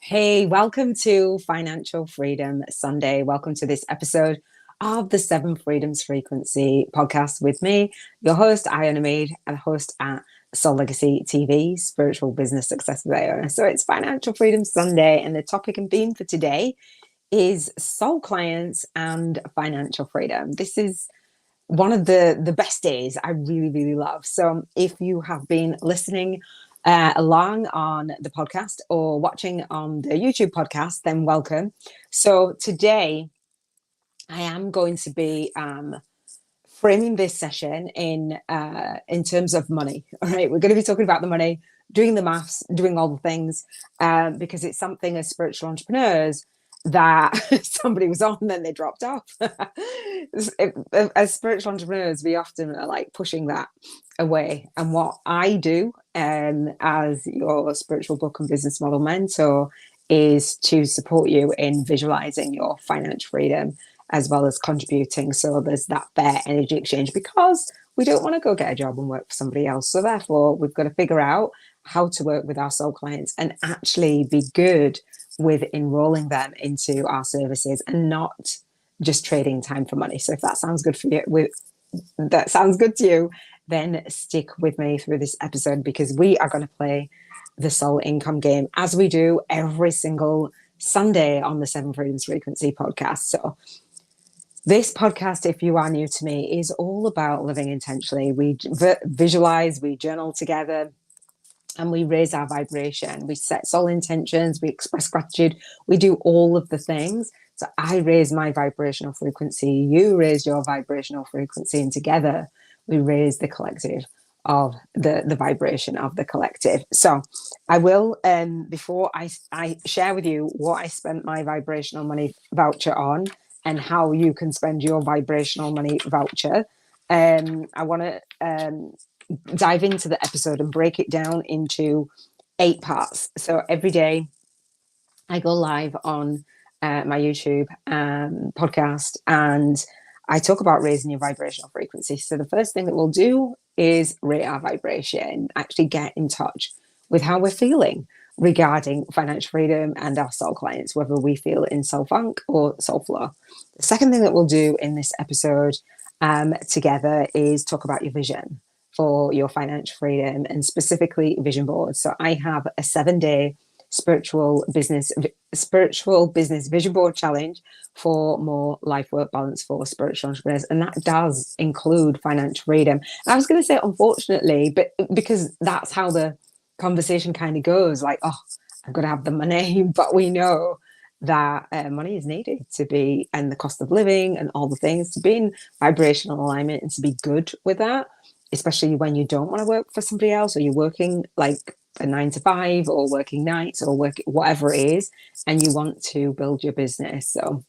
Hey, welcome to Financial Freedom Sunday. Welcome to this episode of the Seven Freedoms Frequency podcast with me, your host, Iona Meade, and host at Soul Legacy TV, Spiritual Business Success with Iona. So it's Financial Freedom Sunday, and the topic and theme for today is soul clients and financial freedom. This is one of the best days I really, really love. So if you have been listening along on the podcast or watching on the YouTube podcast, then welcome. So today I am going to be framing this session in terms of money. All right, we're going to be talking about the money, doing the maths, doing all the things, because it's something as spiritual entrepreneurs that somebody was on, then they dropped off. As spiritual entrepreneurs, we often are like pushing that away. And what I do as your spiritual book and business model mentor is to support you in visualizing your financial freedom as well as contributing. So there's that fair energy exchange, because we don't want to go get a job and work for somebody else. So therefore, we've got to figure out how to work with our soul clients and actually be good with enrolling them into our services and not just trading time for money. So if that sounds good for you, that sounds good to you, then stick with me through this episode, because we are going to play the soul income game as we do every single Sunday on the Seven Freedoms Frequency podcast. So this podcast, if you are new to me, is all about living intentionally. We visualize, we journal together, and we raise our vibration. We set soul intentions, we express gratitude, we do all of the things. So I raise my vibrational frequency, you raise your vibrational frequency, and together we raise the collective of the vibration of the collective. So I will, before I share with you what I spent my vibrational money voucher on and how you can spend your vibrational money voucher, I want to dive into the episode and break it down into 8 parts. So every day I go live on my YouTube podcast, and I talk about raising your vibrational frequency. So the first thing that we'll do is rate our vibration, actually get in touch with how we're feeling regarding financial freedom and our soul clients, whether we feel in soul funk or soul flow. The second thing that we'll do in this episode together is talk about your vision for your financial freedom, and specifically vision boards. So I have a 7-day spiritual business vision board challenge for more life work balance for spiritual entrepreneurs, and that does include financial freedom. And I was going to say unfortunately, but because that's how the conversation kind of goes, like, oh, I've got to have the money, but we know that money is needed to be, and the cost of living and all the things, to be in vibrational alignment and to be good with that, especially when you don't want to work for somebody else, or you're working like a 9 to 5 or working nights or work whatever it is, and you want to build your business. So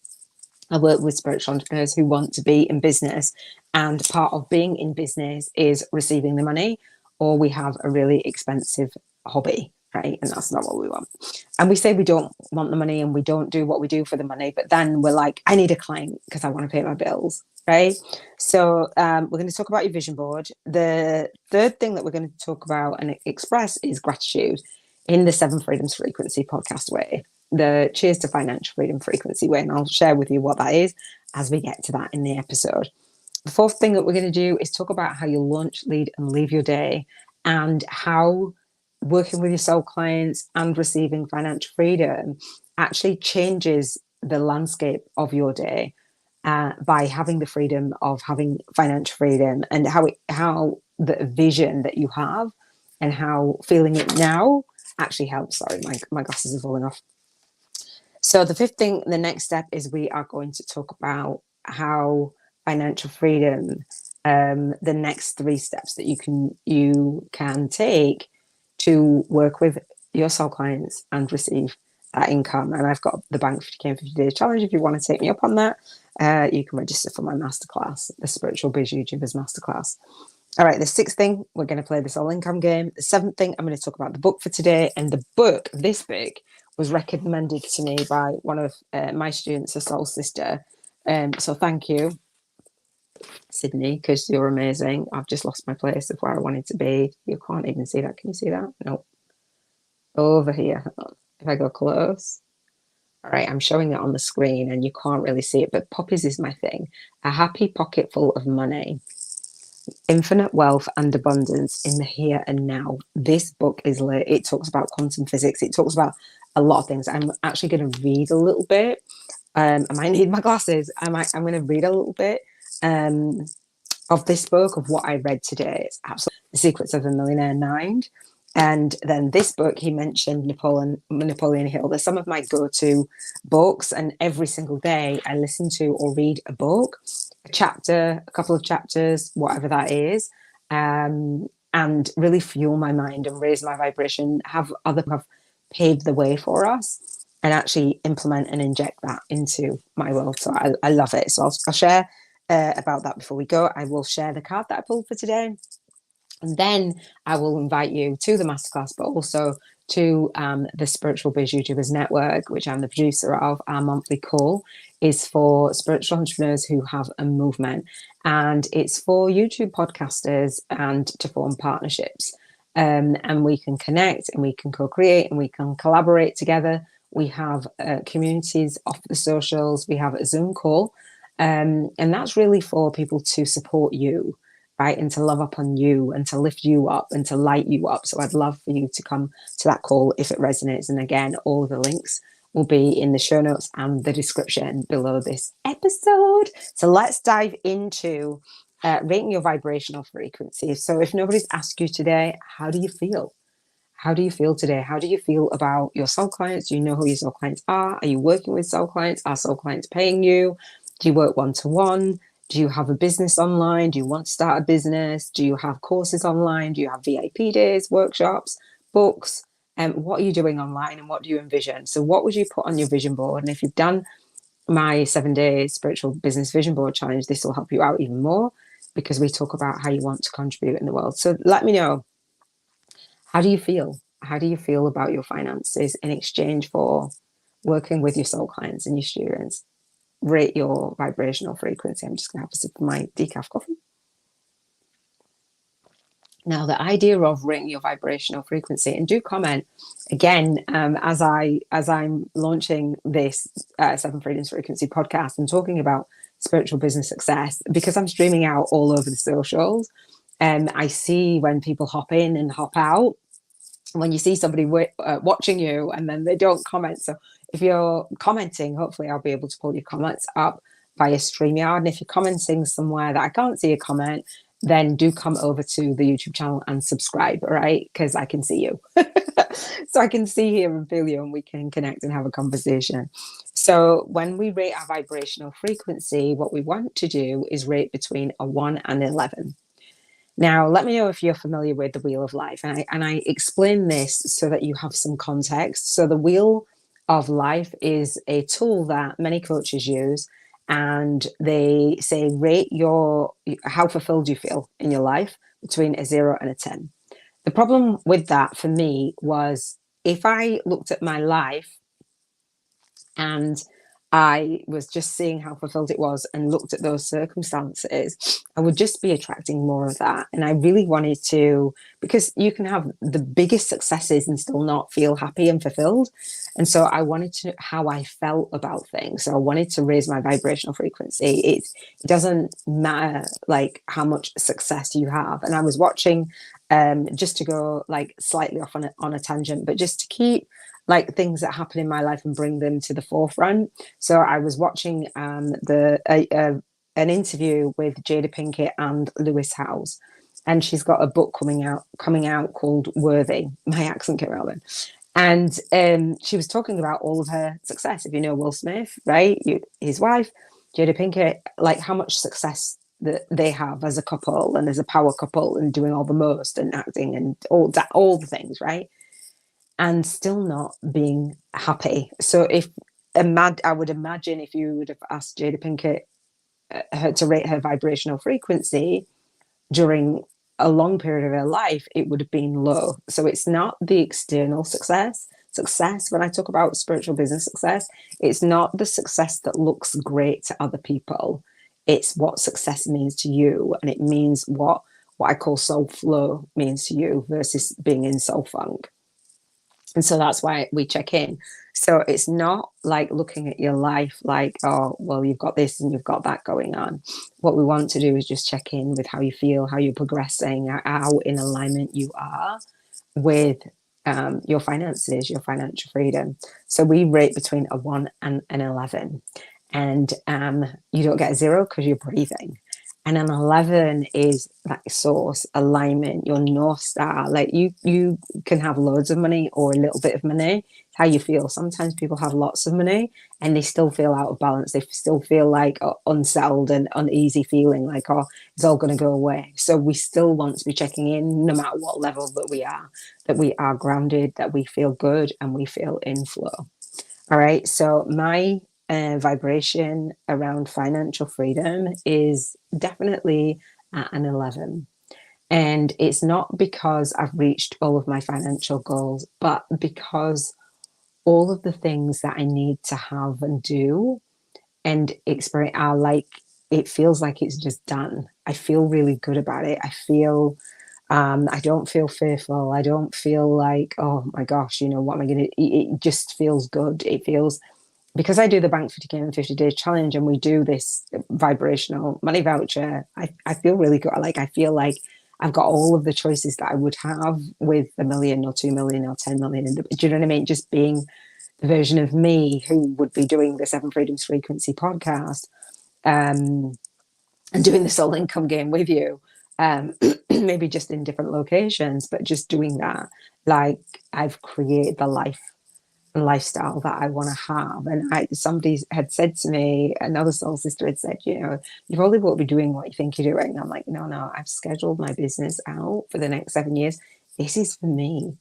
I work with spiritual entrepreneurs who want to be in business, and part of being in business is receiving the money, or we have a really expensive hobby, right? And that's not what we want. And we say we don't want the money and we don't do what we do for the money, but then we're like, I need a client because I want to pay my bills, right? So we're going to talk about your vision board. The third thing that we're going to talk about and express is gratitude in the Seven Freedoms Frequency podcast way, the Cheers to Financial Freedom Frequency way. And I'll share with you what that is as we get to that in the episode. The fourth thing that we're going to do is talk about how you launch, lead, and leave your day, and how working with your soul clients and receiving financial freedom actually changes the landscape of your day by having the freedom of having financial freedom, and how the vision that you have and how feeling it now actually helps. Sorry, my glasses are falling off. So the fifth thing, the next step, is we are going to talk about how financial freedom, the next 3 steps that you can take to work with your soul clients and receive that income. And I've got the Bank 50K in 50 Days challenge. If you want to take me up on that, you can register for my masterclass, the Spiritual Biz YouTubers Masterclass. All right, the 6th thing, we're going to play the soul income game. The 7th thing, I'm going to talk about the book for today. And this book was recommended to me by one of my students, a soul sister. So thank you, Sydney, because you're amazing. I've just lost my place of where I wanted to be. You can't even see that. Can you see that? No. Over here. If I go close. All right, I'm showing it on the screen and you can't really see it, but poppies is my thing. A happy pocket full of money, infinite wealth and abundance in the here and now. This book is lit. It talks about quantum physics. It talks about a lot of things. I'm actually going to read a little bit. I might need my glasses. I'm going to read a little bit um, of this book, of what I read today. It's absolutely The Secrets of a Millionaire Mind. And then this book, he mentioned Napoleon Hill. They're some of my go-to books, and every single day I listen to or read a book, a chapter, a couple of chapters, whatever that is, and really fuel my mind and raise my vibration. Have other people have paved the way for us, and actually implement and inject that into my world. So I love it. So I'll share about that before we go. I will share the card that I pulled for today. And then I will invite you to the masterclass, but also to the Spiritual Biz YouTubers Network, which I'm the producer of. Our monthly call is for spiritual entrepreneurs who have a movement. And it's for YouTube podcasters and to form partnerships. And we can connect and we can co-create and we can collaborate together. We have communities off the socials. We have a Zoom call. And that's really for people to support you, right? And to love up on you and to lift you up and to light you up. So I'd love for you to come to that call if it resonates. And again, all the links will be in the show notes and the description below this episode. So let's dive into rating your vibrational frequency. So if nobody's asked you today, how do you feel? How do you feel today? How do you feel about your soul clients? Do you know who your soul clients are? Are you working with soul clients? Are soul clients paying you? Do you work one-to-one? Do you have a business online? Do you want to start a business? Do you have courses online? Do you have VIP days, workshops, books? What are you doing online and what do you envision? So what would you put on your vision board? And if you've done my 7-day spiritual business vision board challenge, this will help you out even more because we talk about how you want to contribute in the world. So let me know, how do you feel? How do you feel about your finances in exchange for working with your soul clients and your students? Rate your vibrational frequency. I'm just going to have a sip of my decaf coffee. Now, the idea of rating your vibrational frequency, and do comment again as I'm launching this 7 Freedoms Frequency podcast and talking about spiritual business success, because I'm streaming out all over the socials. I see when people hop in and hop out, when you see somebody watching you and then they don't comment. So if you're commenting, hopefully I'll be able to pull your comments up via StreamYard. And if you're commenting somewhere that I can't see a comment, then do come over to the YouTube channel and subscribe, all right? Because I can see you. So I can see, hear and feel you, and we can connect and have a conversation. So when we rate our vibrational frequency, what we want to do is rate between a 1 and 11. Now, let me know if you're familiar with the Wheel of Life. And I explain this so that you have some context. So the Wheel of Life is a tool that many coaches use. And they say, rate how fulfilled you feel in your life between a 0 and a 10. The problem with that for me was if I looked at my life and I was just seeing how fulfilled it was and looked at those circumstances, I would just be attracting more of that. And I really wanted to, because you can have the biggest successes and still not feel happy and fulfilled. And so I wanted to how I felt about things. So I wanted to raise my vibrational frequency. It doesn't matter like how much success you have. And I was watching, just to go like slightly off on a tangent, but just to keep like things that happen in my life and bring them to the forefront. So I was watching an interview with Jada Pinkett and Lewis Howes, and she's got a book coming out called Worthy. My accent came out then. And she was talking about all of her success. If you know Will Smith, right? His wife, Jada Pinkett, like how much success that they have as a couple and as a power couple and doing all the most and acting and all the things, right? And still not being happy. So I would imagine if you would have asked Jada Pinkett her to rate her vibrational frequency during a long period of her life, it would have been low. So it's not the external success. When I talk about spiritual business success, it's not the success that looks great to other people. It's what success means to you. And it means what I call soul flow means to you versus being in soul funk. And so that's why we check in. So it's not like looking at your life like, oh, well, you've got this and you've got that going on. What we want to do is just check in with how you feel, how you're progressing, how in alignment you are with your finances, your financial freedom. So we rate between a 1 and an 11. And you don't get a 0 because you're breathing. And an 11 is like source, alignment, your North Star. Like you can have loads of money or a little bit of money. It's how you feel. Sometimes people have lots of money and they still feel out of balance. They still feel like unsettled and uneasy feeling like, oh, it's all going to go away. So we still want to be checking in no matter what level that we are grounded, that we feel good and we feel in flow. All right. So my vibration around financial freedom is definitely at an 11. And it's not because I've reached all of my financial goals, but because all of the things that I need to have and do and experience are like, it feels like it's just done. I feel really good about it. I don't feel fearful. I don't feel like, oh my gosh, what am I going to, it just feels good. It feels, because I do the Bank 50K in 50 Days Challenge and we do this vibrational money voucher, I feel really good. Like, I feel like I've got all of the choices that I would have with a million or 2 million or 10 million. Do you know what I mean? Just being the version of me who would be doing the Seven Freedoms Frequency podcast and doing the soul income game with you. Maybe just in different locations, but just doing that. Like, I've created the life and lifestyle that I want to have. And somebody had said to me, another soul sister had said, you probably won't be doing what you think you're doing. And I'm like, no, I've scheduled my business out for the next 7 years. This is for me.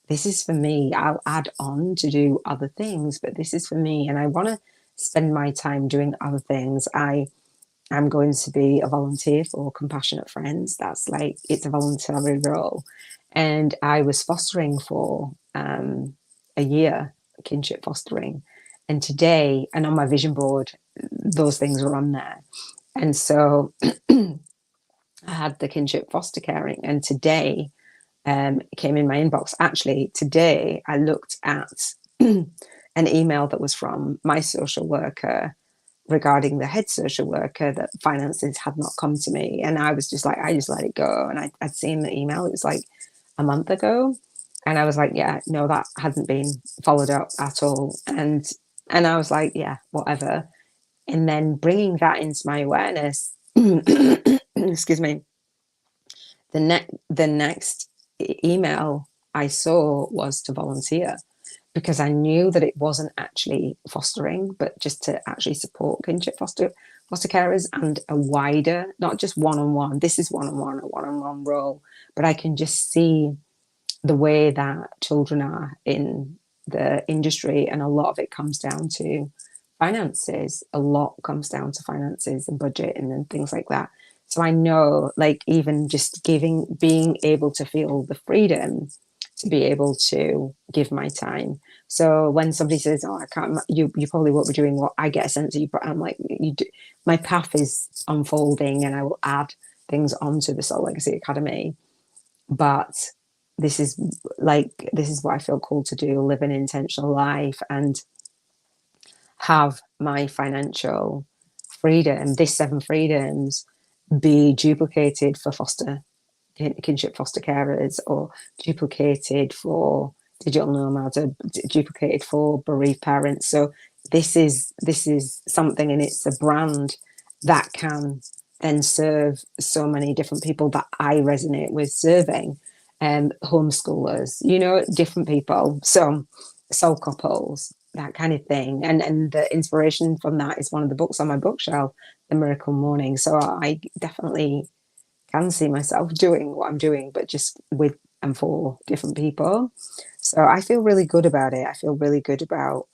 This is for me. I'll add on to do other things, but this is for me. And I want to spend my time doing other things. I'm going to be a volunteer for Compassionate Friends. That's like, it's a voluntary role. And I was fostering for a year, kinship fostering. And today, and on my vision board, those things are on there. And so I had the kinship foster caring. And today, it came in my inbox. Actually, today I looked at an email that was from my social worker regarding the head social worker, that finances had not come to me. And I was just like, I just let it go. And I'd seen the email, it was like a month ago. And I was like, yeah, no, that hadn't been followed up at all. And I was like, yeah, whatever. And then bringing that into my awareness, excuse me, the next email I saw was to volunteer, because I knew that it wasn't actually fostering, but just to actually support kinship foster carers and a wider, not just one-on-one. This is one-on-one, a one-on-one role, but I can just see the way that children are in the industry, and a lot of it comes down to finances. A lot comes down to finances and budget and things like that. So I know, like, even just being able to feel the freedom to be able to give my time. So when somebody says, "Oh, I can't," you probably won't be doing what I get a sense of you. But I'm like, you do, my path is unfolding, and I will add things onto the Soul Legacy Academy. But this is what I feel called to do: live an intentional life and have my financial freedom, this 7 freedoms, be duplicated for kinship foster carers, or duplicated for digital nomads, or duplicated for bereaved parents. So this is something, and it's a brand that can then serve so many different people that I resonate with serving, homeschoolers, different people, so soul couples, that kind of thing. And the inspiration from that is one of the books on my bookshelf, The Miracle Morning. So I definitely can see myself doing what I'm doing, but just with and for different people. So I feel really good about it. I feel really good about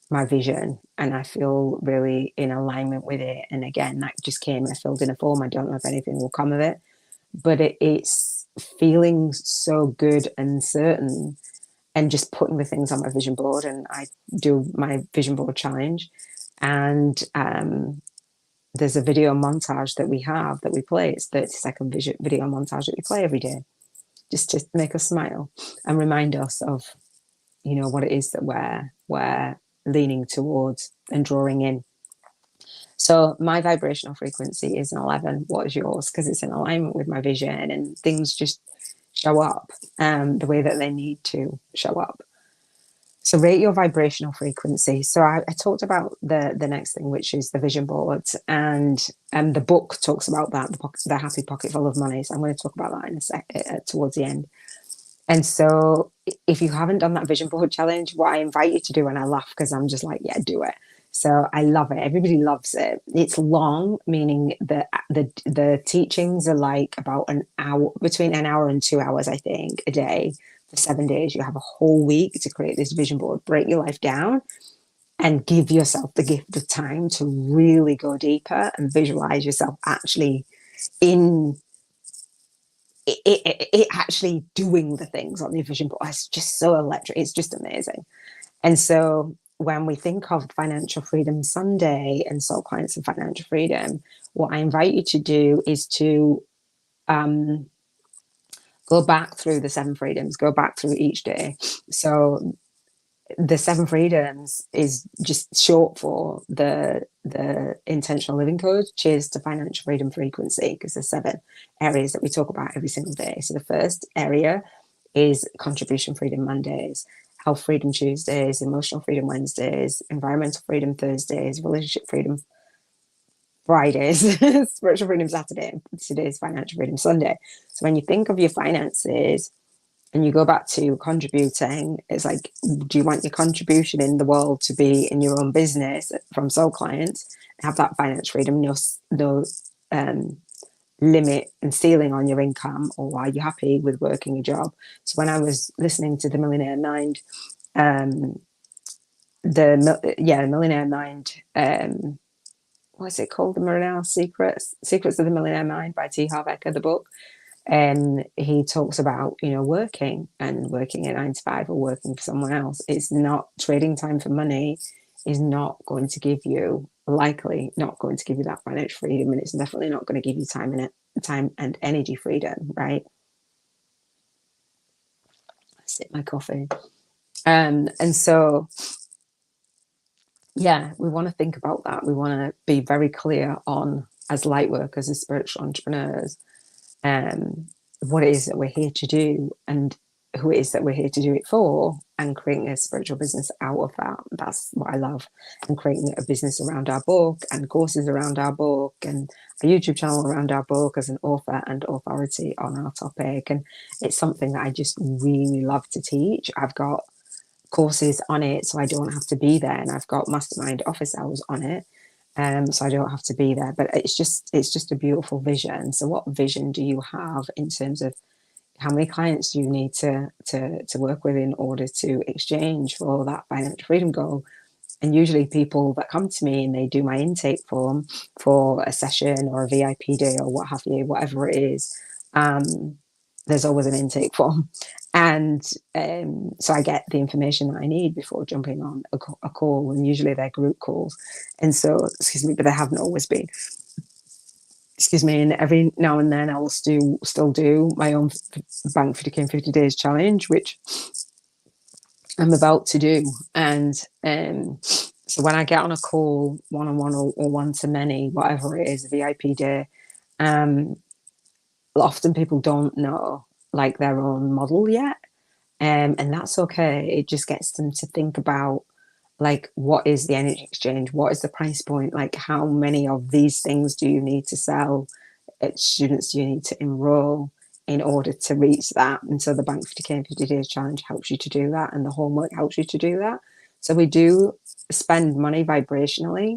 my vision, and I feel really in alignment with it. And again, that just came, I filled in a form. I don't know if anything will come of it, but it's feeling so good and certain, and just putting the things on my vision board. And I do my vision board challenge, and there's a video montage that we play. It's 30-second video montage that we play every day. just to make us smile and remind us of, what it is that we're leaning towards and drawing in. So my vibrational frequency is an 11. What is yours? Because it's in alignment with my vision, and things just show up the way that they need to show up. So rate your vibrational frequency. So I talked about the next thing, which is the vision board, and the book talks about that, the Happy Pocket Full of Money. So I'm going to talk about that in a sec towards the end. And so if you haven't done that vision board challenge, what I invite you to do, and I laugh because I'm just like, yeah, do it. So I love it. Everybody loves it. It's long, meaning that the teachings are like about an hour, between an hour and 2 hours, I think, a day for 7 days. You have a whole week to create this vision board, break your life down, and give yourself the gift of time to really go deeper and visualize yourself actually in it actually doing the things on the vision board. It's just so electric. It's just amazing. And so when we think of Financial Freedom Sunday and Soul Clients and Financial Freedom, what I invite you to do is to go back through the 7 freedoms, go back through each day. So the 7 freedoms is just short for the intentional living code. Cheers to financial freedom frequency, because there's 7 areas that we talk about every single day. So the first area is contribution freedom Mondays, health freedom Tuesdays, emotional freedom Wednesdays, environmental freedom Thursdays, relationship freedom Fridays, spiritual freedom Saturday, and today's financial freedom Sunday. So when you think of your finances and you go back to contributing, it's like, do you want your contribution in the world to be in your own business from soul clients, have that financial freedom, no limit and ceiling on your income, or are you happy with working a job? So when I was listening to the Millionaire Mind, Millionaire Mind, what's it called? The Millionaire Secrets of the Millionaire Mind by T. Harv Eker, the book. And he talks about, working a 9 to 5 or working for someone else. It's not trading time for money is not going to give you, likely not going to give you that financial freedom. And it's definitely not going to give you time and energy freedom, right? I sip my coffee. And so, yeah, we want to think about that. We want to be very clear on, as light workers, as spiritual entrepreneurs, what it is that we're here to do and who it is that we're here to do it for, and creating a spiritual business out of that. That's what I love. And creating a business around our book, and courses around our book, and a YouTube channel around our book as an author and authority on our topic. And it's something that I just really love to teach. I've got courses on it, so I don't have to be there, and I've got mastermind office hours on it. So I don't have to be there, but it's just a beautiful vision. So what vision do you have in terms of how many clients do you need to work with in order to exchange for that financial freedom goal? And usually people that come to me and they do my intake form for a session or a VIP day or what have you, whatever it is, there's always an intake form. And so I get the information that I need before jumping on a call, and usually they're group calls. And so, but they haven't always been. And every now and then I'll still do my own Bank 50K in 50 Days challenge, which I'm about to do. And so when I get on a call, one-on-one or one-to-many, whatever it is, a VIP day, often people don't know like their own model yet. And that's okay. It just gets them to think about, like, what is the energy exchange? What is the price point? Like, how many of these things do you need to sell? Students do you need to enroll in order to reach that? And so the Bank 50K in 50 Days challenge helps you to do that, and the homework helps you to do that. So we do spend money vibrationally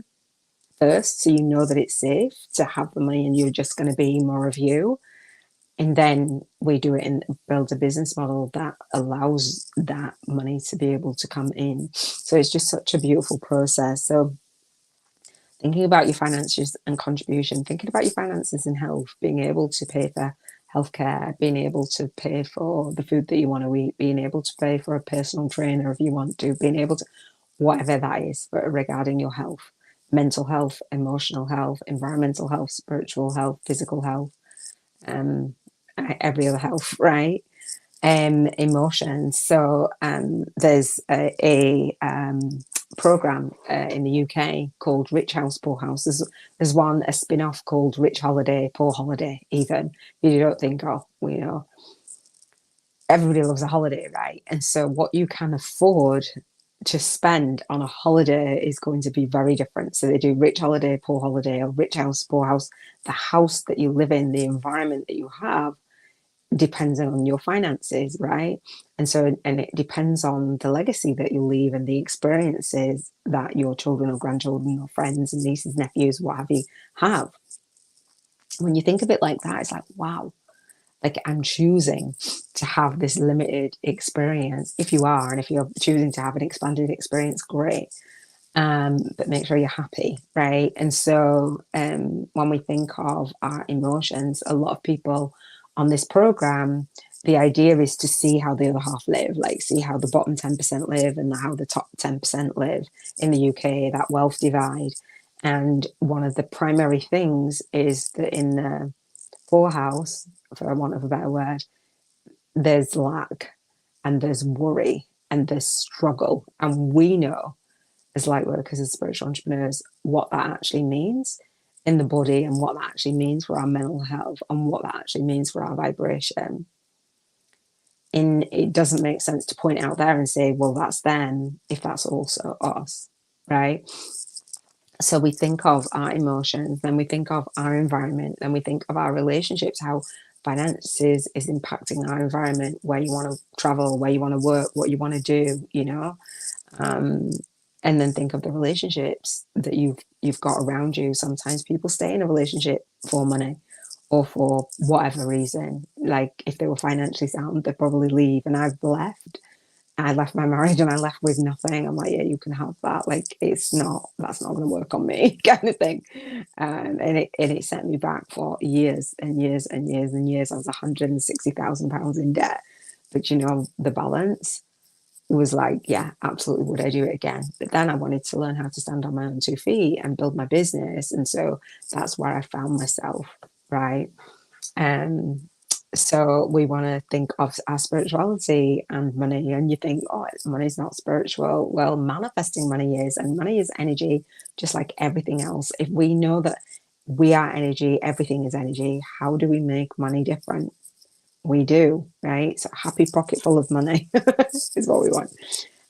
first, so you know that it's safe to have the money and you're just going to be more of you. And then we do it and build a business model that allows that money to be able to come in. So it's just such a beautiful process. So thinking about your finances and contribution, thinking about your finances and health, being able to pay for healthcare, being able to pay for the food that you want to eat, being able to pay for a personal trainer if you want to, being able to, whatever that is, but regarding your health, mental health, emotional health, environmental health, spiritual health, physical health, every other health, right? Emotions. So there's a program in the UK called Rich House, Poor House. There's one, a spin-off called Rich Holiday, Poor Holiday, even. You don't think, oh, you know, everybody loves a holiday, right? And so what you can afford to spend on a holiday is going to be very different. So they do rich holiday, poor holiday, or rich house, poor house. The house that you live in, the environment that you have, depends on your finances, right? And so, and it depends on the legacy that you leave and the experiences that your children or grandchildren or friends and nieces, nephews, what have you, have. When you think of it like that, it's like, wow, like I'm choosing to have this limited experience. If you are, and if you're choosing to have an expanded experience, great. But make sure you're happy, right? And so when we think of our emotions, a lot of people on this program, the idea is to see how the other half live, like see how the bottom 10% live and how the top 10% live in the UK, that wealth divide. And one of the primary things is that in the poor house, for want of a better word, there's lack and there's worry and there's struggle. And we know as light workers, as spiritual entrepreneurs, what that actually means in the body and what that actually means for our mental health and what that actually means for our vibration. And it doesn't make sense to point out there and say, well, that's them if that's also us, right? So we think of our emotions, then we think of our environment, then we think of our relationships, how finances is impacting our environment, where you want to travel, where you want to work, what you want to do, you know. And then think of the relationships that you've got around you. Sometimes people stay in a relationship for money or for whatever reason. Like if they were financially sound, they'd probably leave. And I've left. I left my marriage and I left with nothing. I'm like, yeah, you can have that. Like that's not going to work on me, kind of thing. And it sent me back for years and years and years and years. I was £160,000 in debt. But you know, the balance was like, yeah, absolutely, would I do it again? But then I wanted to learn how to stand on my own 2 feet and build my business. And so that's where I found myself, right? So we want to think of our spirituality and money. And you think, oh, money's not spiritual. Well, manifesting money is, and money is energy, just like everything else. If we know that we are energy, everything is energy, how do we make money different? We do, right? So happy pocket full of money is what we want.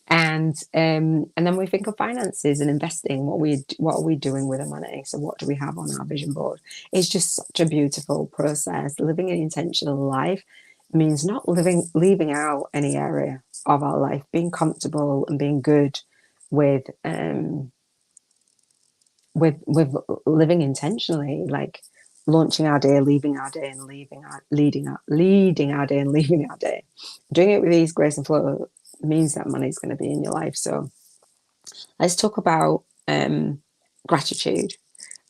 And then we think of finances and investing. What are we doing with the money? So what do we have on our vision board? It's just such a beautiful process. Living an intentional life means not leaving out any area of our life, being comfortable and being good with living intentionally, like launching our day, leaving our day, and leading our day and leaving our day. Doing it with ease, grace, and flow means that money is going to be in your life. So let's talk about gratitude,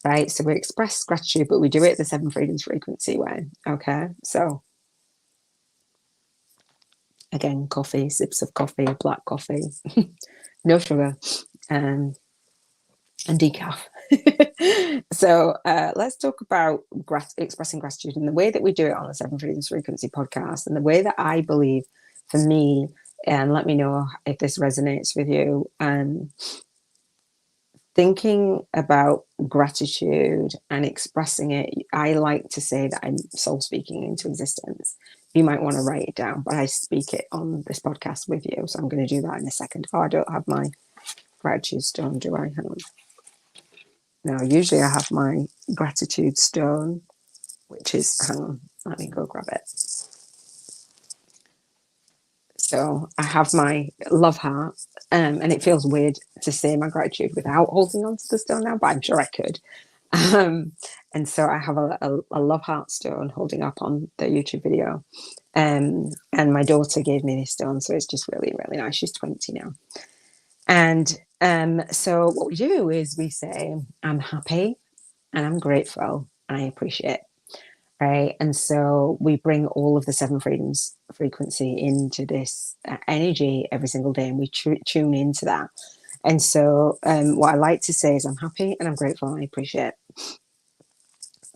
right? So we express gratitude, but we do it the 7 freedoms frequency way. Okay, so again, coffee, sips of coffee, black coffee, no sugar, and decaf. So let's talk about expressing gratitude and the way that we do it on the 7 freedoms frequency podcast, and the way that I believe for me, and let me know if this resonates with you. Thinking about gratitude and expressing it, I like to say that I'm soul speaking into existence. You might want to write it down, but I speak it on this podcast with you. So I'm going to do that in a second. Oh, I don't have my gratitude stone, do I? Hang on. Now, usually I have my gratitude stone, which is, hang on, let me go grab it. So I have my love heart, and it feels weird to say my gratitude without holding on to the stone now, but I'm sure I could. And so I have a love heart stone holding up on the YouTube video. And my daughter gave me this stone, so it's just really, really nice. She's 20 now. And so what we do is we say, I'm happy and I'm grateful and I appreciate. Right. And so we bring all of the 7 freedoms frequency into this energy every single day, and we tune into that. And so what I like to say is I'm happy and I'm grateful and I appreciate.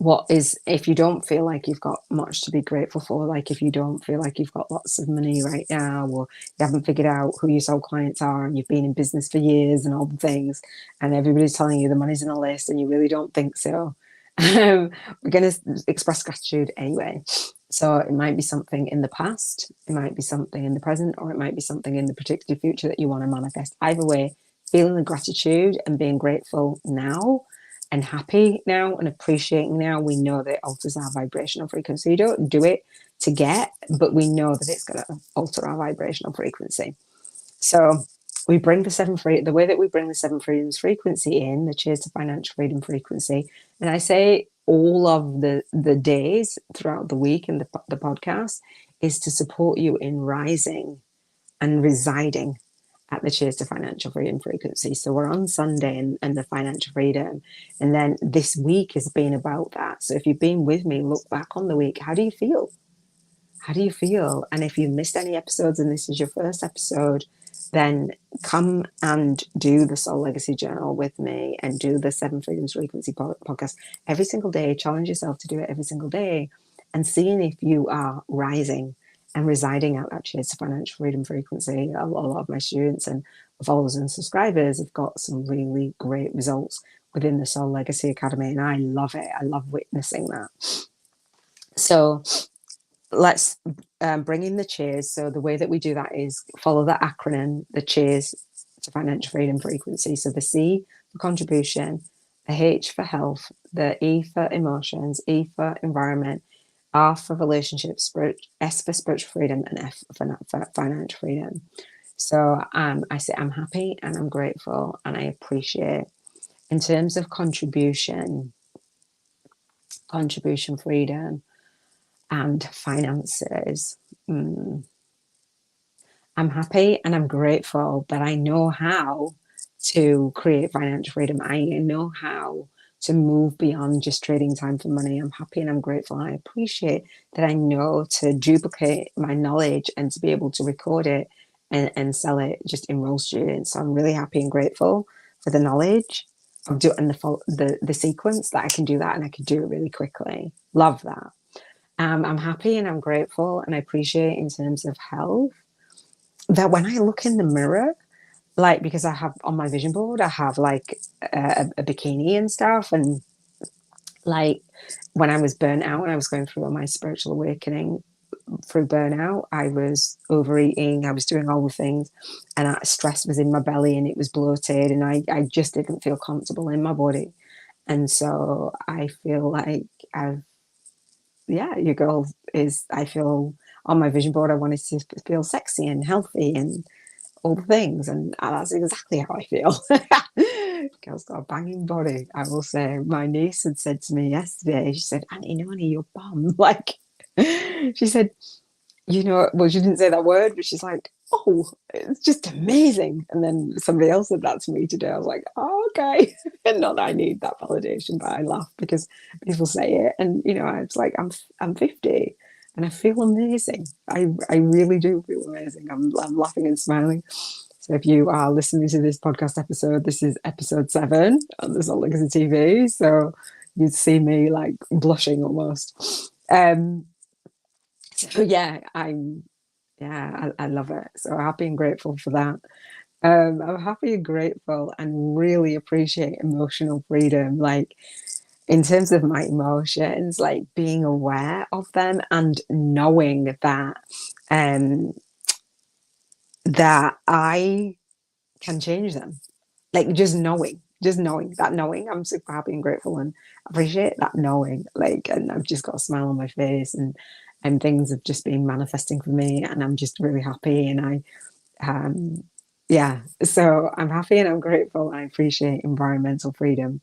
what is, if you don't feel like you've got much to be grateful for, like if you don't feel like you've got lots of money right now, or you haven't figured out who your soul clients are, and you've been in business for years and all the things, and everybody's telling you the money's in a list and you really don't think so, we're going to express gratitude anyway. So it might be something in the past, it might be something in the present, or it might be something in the predicted future that you want to manifest. Either way, feeling the gratitude and being grateful now and happy now and appreciating now, we know that it alters our vibrational frequency. You don't do it to get, but we know that it's going to alter our vibrational frequency. So we bring the way that we bring the seven freedoms frequency in, the Cheers to Financial Freedom frequency. And I say all of the days throughout the week in the podcast is to support you in rising and residing at the Cheers to Financial Freedom frequency. So we're on Sunday and the financial freedom. And then this week has been about that. So if you've been with me, look back on the week. How do you feel? How do you feel? And if you missed any episodes and this is your first episode, then come and do the Soul Legacy Journal with me and do the Seven Freedoms Frequency podcast every single day. Challenge yourself to do it every single day and seeing if you are rising and residing at that Cheers to Financial Freedom frequency. A lot of my students and followers and subscribers have got some really great results within the Soul Legacy Academy, and I love it. I love witnessing that. So let's bring in the cheers. So the way that we do that is follow the acronym, the Cheers to Financial Freedom frequency. So the C for contribution, the H for health, the E for emotions, E for environment, R for relationships, S for spiritual freedom, and F for financial freedom. So I say I'm happy and I'm grateful and I appreciate. In terms of contribution freedom and finances, I'm happy and I'm grateful that I know how to create financial freedom. I know how to move beyond just trading time for money. I'm happy and I'm grateful. I appreciate that I know to duplicate my knowledge and to be able to record it and sell it, just enroll students. So I'm really happy and grateful for the knowledge of doing the sequence that I can do that and I can do it really quickly. Love that. I'm happy and I'm grateful and I appreciate in terms of health that when I look in the mirror, like, because I have on my vision board, I have like a bikini and stuff. And like when I was burnt out and I was going through my spiritual awakening through burnout, I was overeating, I was doing all the things, and stress was in my belly and it was bloated and I just didn't feel comfortable in my body. And so I feel like your girl is, I feel on my vision board, I wanted to feel sexy and healthy and all the things, and that's exactly how I feel. Girl's got a banging body, I will say. My niece had said to me yesterday, she said, Auntie Noni, you're bum. Like, she said, well, she didn't say that word, but she's like, oh, it's just amazing. And then somebody else said that to me today. I was like, oh, okay. Not that I need that validation, but I laugh because people say it. And, it's like, I'm 50 and I feel amazing. I really do feel amazing. I'm laughing and smiling. So if you are listening to this podcast episode, this is episode 7 on the Soul Legacy TV. So you'd see me like blushing almost. So yeah, I love it. So happy and grateful for that. I'm happy and grateful and really appreciate emotional freedom. Like in terms of my emotions, like being aware of them and knowing that I can change them. Like just knowing, I'm super happy and grateful and appreciate that knowing. Like, and I've just got a smile on my face and things have just been manifesting for me and I'm just really happy. And so I'm happy and I'm grateful and I appreciate environmental freedom.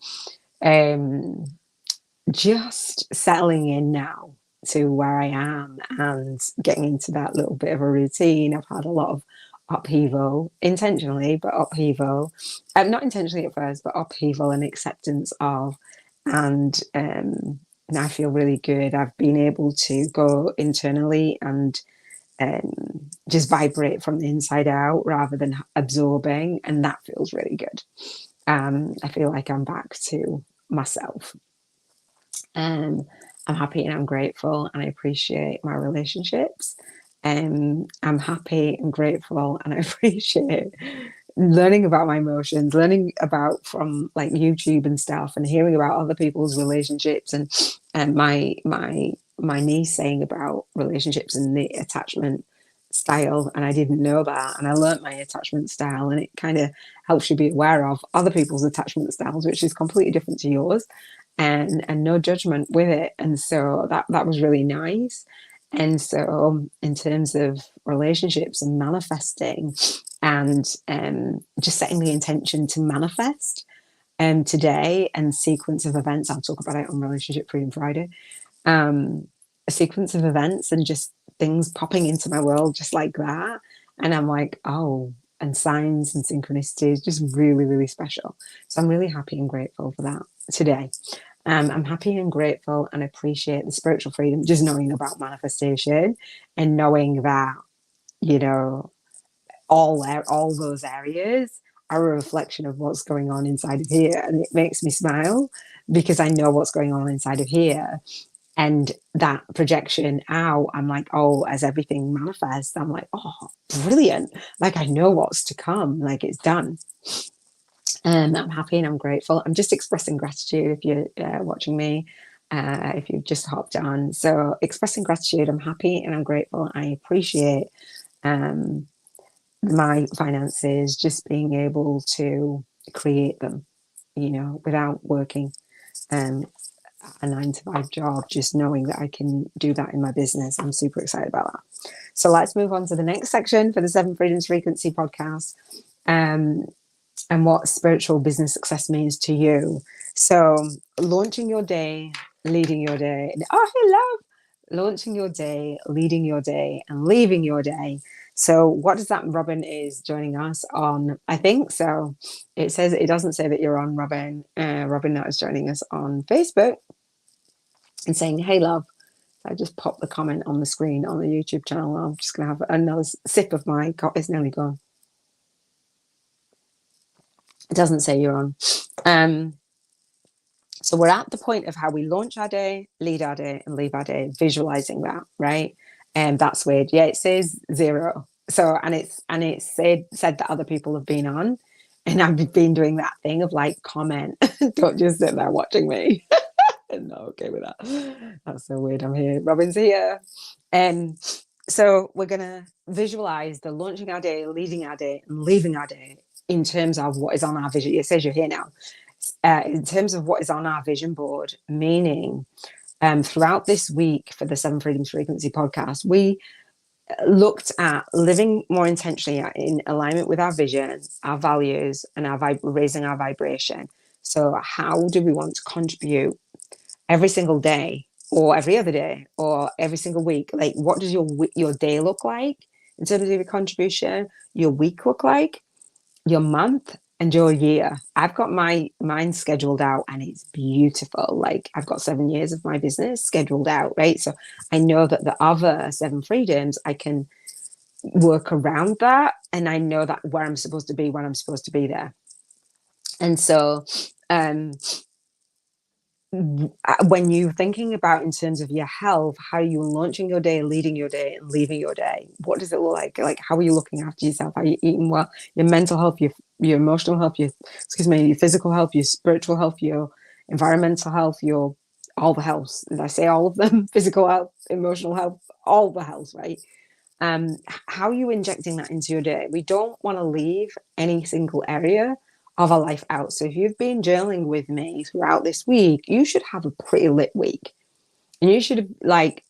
Just settling in now to where I am and getting into that little bit of a routine. I've had a lot of upheaval, intentionally, but upheaval. Not intentionally at first, but upheaval and acceptance of. And I feel really good. I've been able to go internally and just vibrate from the inside out rather than absorbing. And that feels really good. I feel like I'm back to myself. I'm happy and I'm grateful and I appreciate my relationships. I'm happy and grateful and I appreciate learning about my emotions, learning about from like YouTube and stuff, and hearing about other people's relationships, and my niece saying about relationships and the attachment style, and I didn't know that, and I learned my attachment style, and it kind of helps you be aware of other people's attachment styles, which is completely different to yours, and no judgment with it, and so that was really nice. And so in terms of relationships and manifesting, and just setting the intention to manifest today, and sequence of events, I'll talk about it on Relationship Freedom Friday, a sequence of events and just things popping into my world just like that. And I'm like, oh, and signs and synchronicities, just really, really special. So I'm really happy and grateful for that today. I'm happy and grateful and appreciate the spiritual freedom, just knowing about manifestation and knowing that, you know, all those areas are a reflection of what's going on inside of here. And it makes me smile because I know what's going on inside of here. And that projection out, I'm like, oh, as everything manifests, I'm like, oh, brilliant. Like, I know what's to come, like it's done. And I'm happy and I'm grateful. I'm just expressing gratitude if you're watching me, if you've just hopped on. So, expressing gratitude, I'm happy and I'm grateful. I appreciate my finances, just being able to create them, you know, without working a 9 to 5 job, just knowing that I can do that in my business. I'm super excited about that. So let's move on to the next section for the 7 Freedoms Frequency podcast, and what spiritual business success means to you. So launching your day, leading your day. Oh, hello. Launching your day, leading your day, and leaving your day. So what does that? Robin is joining us on, I think so. It says, it doesn't say that you're on, Robin. Robin now is joining us on Facebook and saying, hey, love. I just popped the comment on the screen on the YouTube channel. I'm just going to have another sip of my coffee. It's nearly gone. It doesn't say you're on. So we're at the point of how we launch our day, lead our day, and leave our day, visualizing that, right? And that's weird. Yeah, it says 0. So and it's said that other people have been on, and I've been doing that thing of like comment, don't just sit there watching me. Not okay with that. That's so weird. I'm here. Robin's here. And so we're gonna visualize the launching our day, leading our day, and leaving our day in terms of what is on our vision. It says you're here now. In terms of what is on our vision board, meaning throughout this week for the 7 Freedoms Frequency podcast, we looked at living more intentionally in alignment with our vision, our values, and raising our vibration. So how do we want to contribute every single day, or every other day, or every single week? Like, what does your day look like in terms of your contribution? Your week look like? Your month? And your year? I've got mine scheduled out, and it's beautiful. Like, I've got 7 years of my business scheduled out, right? So I know that the other 7 freedoms, I can work around that, and I know that where I'm supposed to be when I'm supposed to be there. And so when you're thinking about in terms of your health, how you're launching your day, leading your day, and leaving your day, what does it look like? Like, how are you looking after yourself? Are you eating well? Your mental health, your emotional health, your physical health, your spiritual health, your environmental health, your all the health. Did I say all of them? Physical health, emotional health, all the health, right? How are you injecting that into your day? We don't want to leave any single area of our life out. So if you've been journaling with me throughout this week, you should have a pretty lit week, and you should have like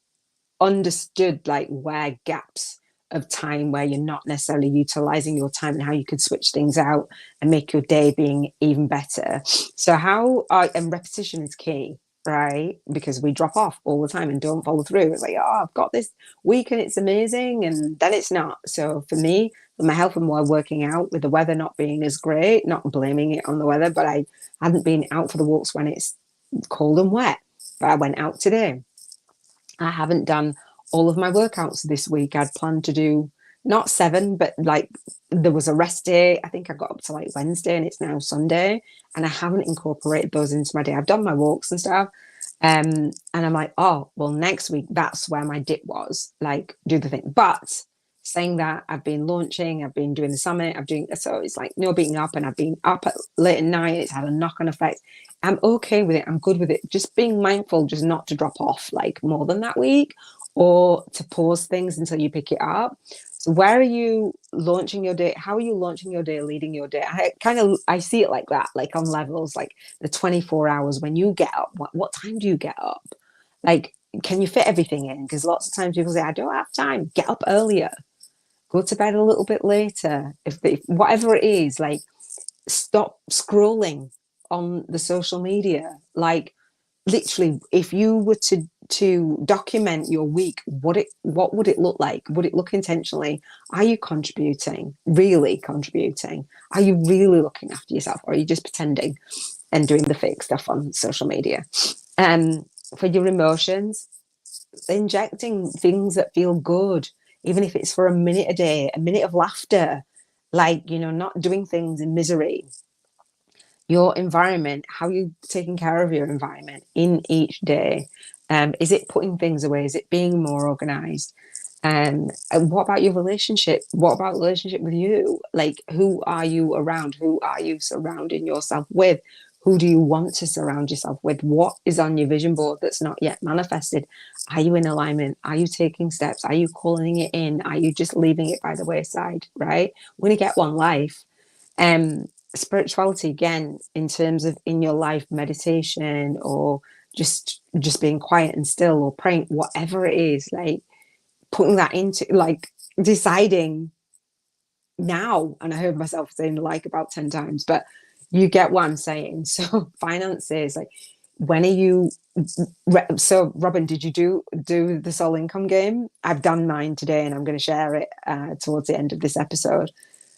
understood like where gaps of time where you're not necessarily utilizing your time, and how you could switch things out and make your day being even better. So and repetition is key, right? Because we drop off all the time and don't follow through. It's like, oh, I've got this week and it's amazing, and then it's not. So for me, for my health and more working out, with the weather not being as great, not blaming it on the weather, but I hadn't been out for the walks when it's cold and wet, but I went out today. I haven't done all of my workouts this week. I'd planned to do not 7, but like there was a rest day. I think I got up to like Wednesday, and it's now Sunday, and I haven't incorporated those into my day. I've done my walks and stuff, And I'm like, oh, well, next week, that's where my dip was, like, do the thing. But saying that, I've been launching, I've been doing the summit, so it's like no beating up, and I've been up late at night. It's had a knock-on effect. I'm okay with it. I'm good with it. Just being mindful, just not to drop off like more than that week, or to pause things until you pick it up. So where are you launching your day? How are you launching your day, leading your day? I see it like that, like on levels, like the 24 hours when you get up. What time do you get up? Like, can you fit everything in? Because lots of times people say, I don't have time. Get up earlier. Go to bed a little bit later. If whatever it is, like, stop scrolling on the social media. Like, literally, if you were to document your week, what would it look like? Would it look intentionally? Are you contributing? Really contributing? Are you really looking after yourself, or are you just pretending and doing the fake stuff on social media? For your emotions, injecting things that feel good, even if it's for a minute a day, a minute of laughter, like, not doing things in misery. Your environment, how you taking care of your environment in each day. Is it putting things away? Is it being more organized? And what about your relationship? What about relationship with you? Like, who are you around? Who are you surrounding yourself with? Who do you want to surround yourself with? What is on your vision board that's not yet manifested? Are you in alignment? Are you taking steps? Are you calling it in? Are you just leaving it by the wayside? Right? We're going to get one life. Spirituality, again, in terms of in your life, meditation, or just being quiet and still, or praying, whatever it is, like, putting that into, like, deciding now. And I heard myself saying like about 10 times, but you get what I'm saying. So finances, like, when are you so Robin, did you do the soul income game? I've done mine today, and I'm going to share it towards the end of this episode.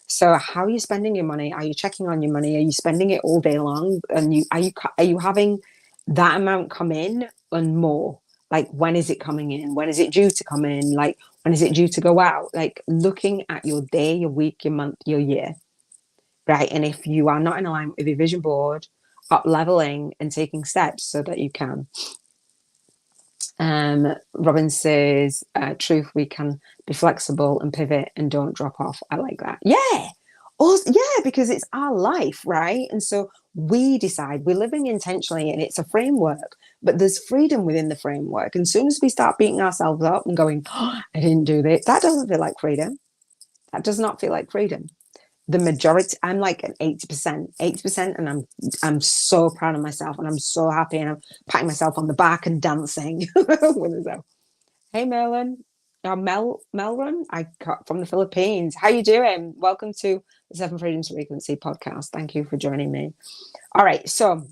So how are you spending your money? Are you checking on your money? Are you spending it all day long? And are you having that amount come in and more? Like, when is it coming in? When is it due to come in? Like, when is it due to go out? Like, looking at your day, your week, your month, your year, right? And if you are not in alignment with your vision board, up leveling and taking steps so that you can. Robin says, truth, we can be flexible and pivot and don't drop off. I like that. Yeah. Also, yeah, because it's our life, right? And so we decide, we're living intentionally, and it's a framework, but there's freedom within the framework. And as soon as we start beating ourselves up and going, oh, I didn't do this, that doesn't feel like freedom. That does not feel like freedom. The majority, I'm like an 80%, and I'm so proud of myself, and I'm so happy, and I'm patting myself on the back and dancing with myself. Hey, Merlin. Melrun, I got from the Philippines. How you doing? Welcome to the Seven Freedoms Frequency podcast. Thank you for joining me. All right, so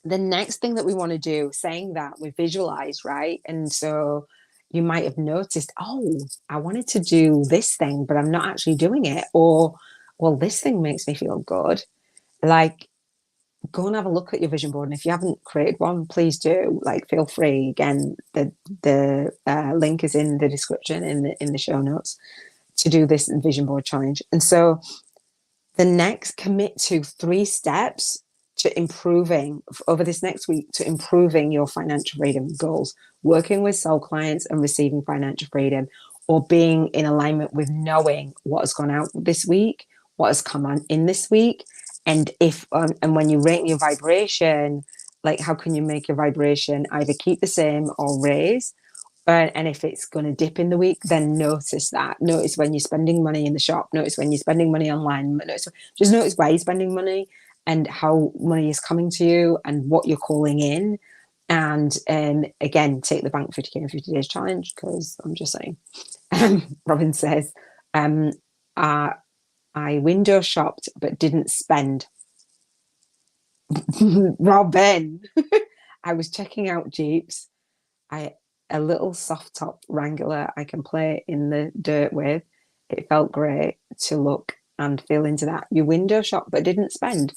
the next thing that we want to do, saying that, we visualize, right? And so you might have noticed, oh, I wanted to do this thing, but I'm not actually doing it. Or, well, this thing makes me feel good. Like, go and have a look at your vision board. And if you haven't created one, please do. Like, feel free. Again, the link is in the description, in the show notes, to do this vision board challenge. And so the next, commit to 3 steps to improving over this next week, to improving your financial freedom goals, working with soul clients and receiving financial freedom, or being in alignment with knowing what has gone out this week, what has come on in this week. And if and when you rate your vibration, like, how can you make your vibration either keep the same or raise? And if it's going to dip in the week, then notice that. Notice when you're spending money in the shop. Notice when you're spending money online. Just notice where you're spending money and how money is coming to you and what you're calling in. And again, take the bank 50k in 50 days challenge, because I'm just saying. Robin says, I window shopped but didn't spend. Robin, I was checking out Jeeps. A little soft top Wrangler I can play in the dirt with. It felt great to look and feel into that. You window shop but didn't spend.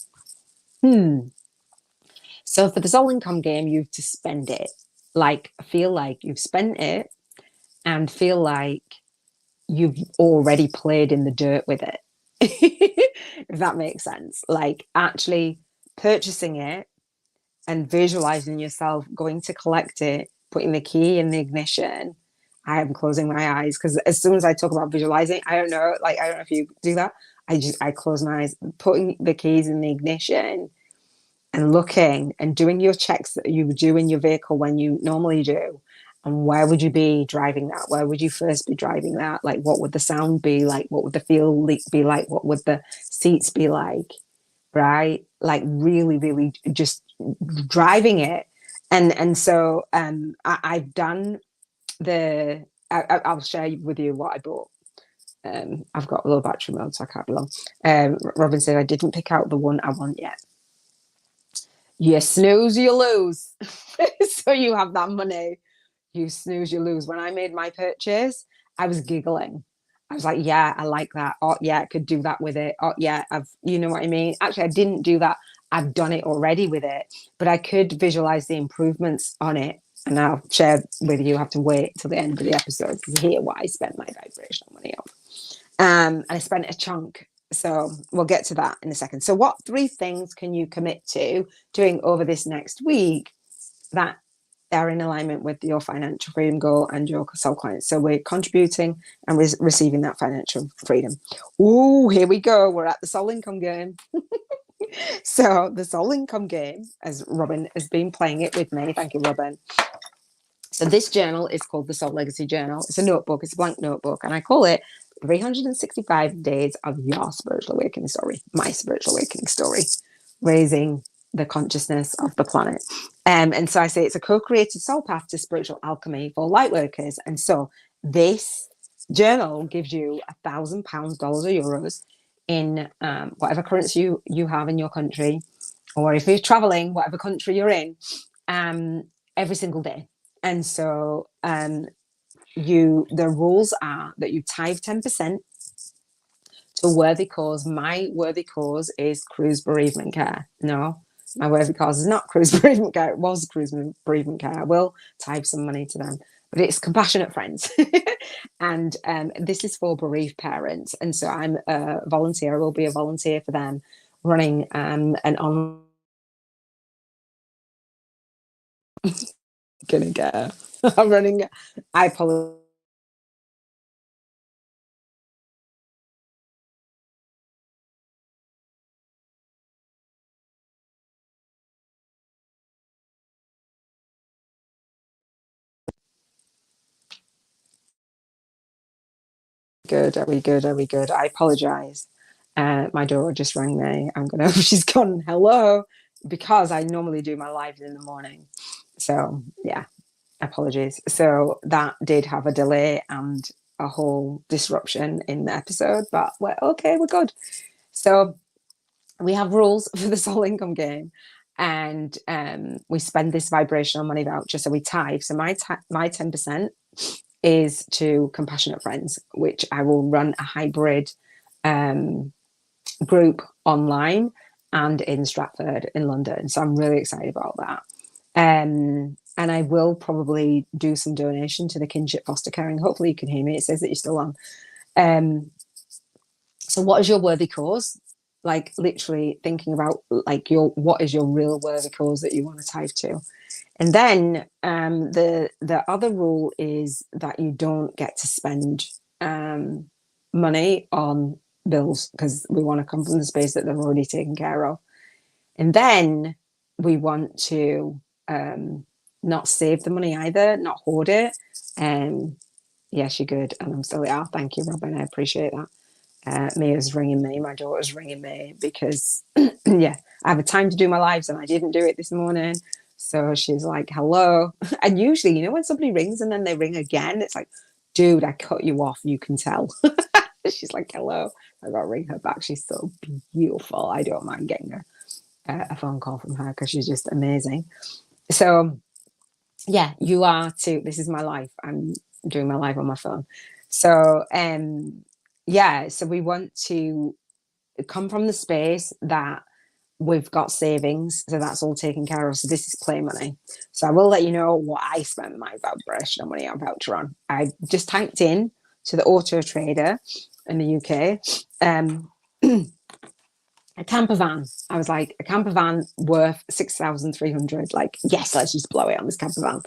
So for the soul income game, you have to spend it. Like, feel like you've spent it, and feel like you've already played in the dirt with it. If that makes sense. Like, actually purchasing it and visualizing yourself going to collect it, putting the key in the ignition. I am closing my eyes because as soon as I talk about visualizing, I don't know, like, I don't know if you do that. I close my eyes, putting the keys in the ignition and looking and doing your checks that you would do in your vehicle when you normally do. And where would you be driving that? Where would you first be driving that? Like, what would the sound be like? What would the feel be like? What would the seats be like? Right? Like, really, really just driving it. And so I've done I'll share with you what I bought. I've got a low battery mode, so I can't be long. Robin said I didn't pick out the one I want yet. You snooze, you lose. So you have that money. You snooze, you lose. When I made my purchase, I was giggling. I was like, yeah, I like that. Oh, yeah, I could do that with it. Oh, yeah, you know what I mean? Actually, I didn't do that. I've done it already with it, but I could visualize the improvements on it. And I'll share with you. I have to wait till the end of the episode to hear what I spent my vibrational money on. And I spent a chunk. So we'll get to that in a second. So what 3 things can you commit to doing over this next week that are in alignment with your financial freedom goal and your soul clients? So we're contributing and receiving that financial freedom. Oh, here we go. We're at the soul income game. So the soul income game, as Robin has been playing it with me. Thank you, Robin. So this journal is called the Soul Legacy Journal. It's a notebook. It's a blank notebook. And I call it 365 Days of Your Spiritual Awakening Story, my spiritual awakening story, raising the consciousness of the planet. And so I say it's a co-created soul path to spiritual alchemy for light workers. And so this journal gives you £1,000, dollars or euros in whatever currency you have in your country, or if you're traveling, whatever country you're in, every single day. And so the rules are that you tithe 10% to a worthy cause. My worthy cause is cruise bereavement care. No, my worthy cause is not cruise bereavement care. It was cruise bereavement care. I will tithe some money to them, but it's compassionate friends. And this is for bereaved parents. And so I'm a volunteer. I will be a volunteer for them, running an online. Gonna get her. I'm running. I apologize. Good. Are we good? Are we good? I apologize. My daughter just rang me. I'm gonna. She's gone. Hello, because I normally do my lives in the morning. So yeah, apologies. So that did have a delay and a whole disruption in the episode, but we're okay. We're good. So we have rules for the soul income game, and we spend this vibrational money voucher. So we tithe. So my 10% is to compassionate friends, which I will run a hybrid group online and in Stratford in London. So I'm really excited about that. And I will probably do some donation to the kinship foster caring. Hopefully you can hear me. It says that you're still on. So what is your worthy cause? Like, literally thinking about like what is your real worthy cause that you want to tithe to? And then the other rule is that you don't get to spend money on bills, because we want to come from the space that they're already taken care of. And then we want to not save the money either, not hoard it. Yes, you're good. And I'm still here. Thank you, Robin. I appreciate that. Mia's ringing me. My daughter's ringing me because, yeah, I have a time to do my lives and I didn't do it this morning. So she's like, hello. And usually, when somebody rings and then they ring again, it's like, dude, I cut you off. You can tell. She's like, hello. I got to ring her back. She's so beautiful. I don't mind getting a phone call from her because she's just amazing. So, yeah, you are too. This is my life. I'm doing my life on my phone. So, yeah, so we want to come from the space that we've got savings, so that's all taken care of. So this is play money. So I will let you know what I spent my vibrational money on voucher on. I just tanked in to the Auto Trader in the UK, a camper van. I was like, a camper van worth 6,300. Like, yes, let's just blow it on this camper van.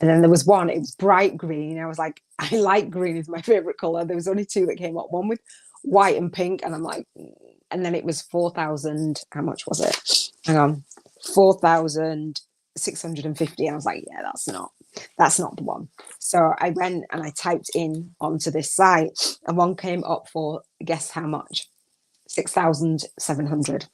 And then there was one, it was bright green. I was like, I like green, is my favorite color. There was only two that came up, one with white and pink. And I'm like, and then it was 4,000. How much was it? Hang on, 4,650. I was like, yeah, that's not the one. So I went and I typed in onto this site, and one came up for, guess how much? 6,700.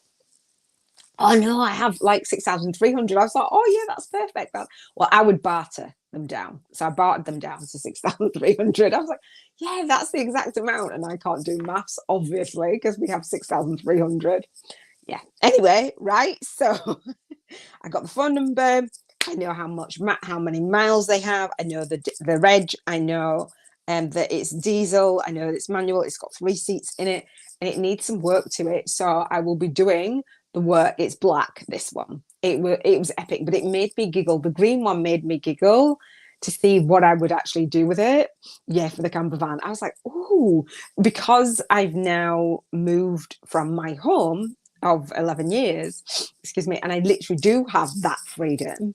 Oh no, I have like 6,300. I was like, oh yeah, that's perfect. Well, I would barter them down. So I bartered them down to 6,300. I was like, yeah, that's the exact amount. And I can't do maths, obviously, because we have 6,300. Yeah. Anyway, right. So I got the phone number. I know how many miles they have. I know the reg. I know that it's diesel. I know it's manual. It's got 3 seats in it, and it needs some work to it. So I will be doing the work. It's black, this one. It was epic, but it made me giggle. The green one made me giggle to see what I would actually do with it. Yeah, for the camper van. I was like, ooh, because I've now moved from my home of 11 years, excuse me, and I literally do have that freedom.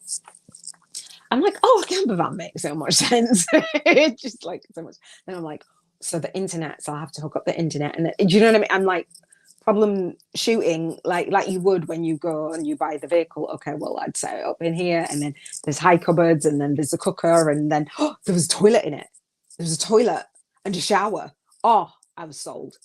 I'm like, oh, a camper van makes so much sense. It's just like so much. Then I'm like, so the internet, so I'll have to hook up the internet. And do you know what I mean? I'm like, problem shooting like you would when you go and you buy the vehicle. Okay, well, I'd set it up in here, and then there's high cupboards, and then there's a cooker, and then there was a toilet in it. There was a toilet and a shower. Oh, I was sold.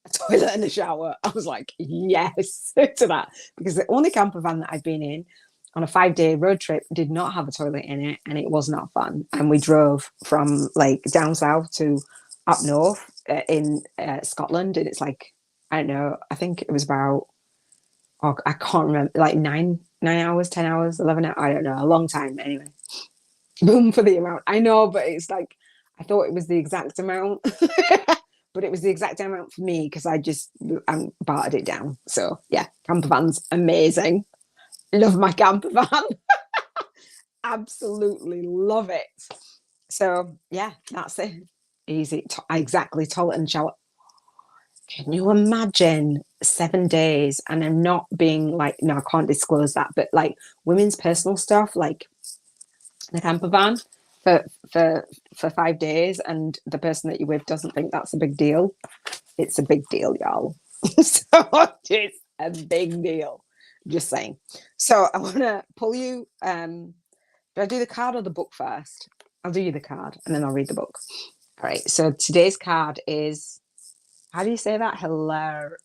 A toilet and a shower. I was like, yes to that, because the only camper van that I've been in on a 5-day road trip did not have a toilet in it, and it was not fun. And we drove from like down south to up north in Scotland, and it's like, I don't know, I think it was about, oh, I can't remember, like 9 hours, 10 hours, 11 hours, I don't know, a long time anyway. Boom for the amount. I know, but it's like, I thought it was the exact amount, but it was the exact amount for me because I bartered it down. So yeah, camper van's amazing. Love my camper van. Absolutely love it. So yeah, that's it. Easy. Exactly. Toilet and shower. Can you imagine 7 days? And I'm not being like, no, I can't disclose that, but like women's personal stuff, like the camper van for 5 days, and the person that you're with doesn't think that's a big deal. It's a big deal, y'all. So it's a big deal. Just saying. So I want to pull you. Do I do the card or the book first? I'll do you the card and then I'll read the book. All right. So today's card is, how do you say that? Hilarion?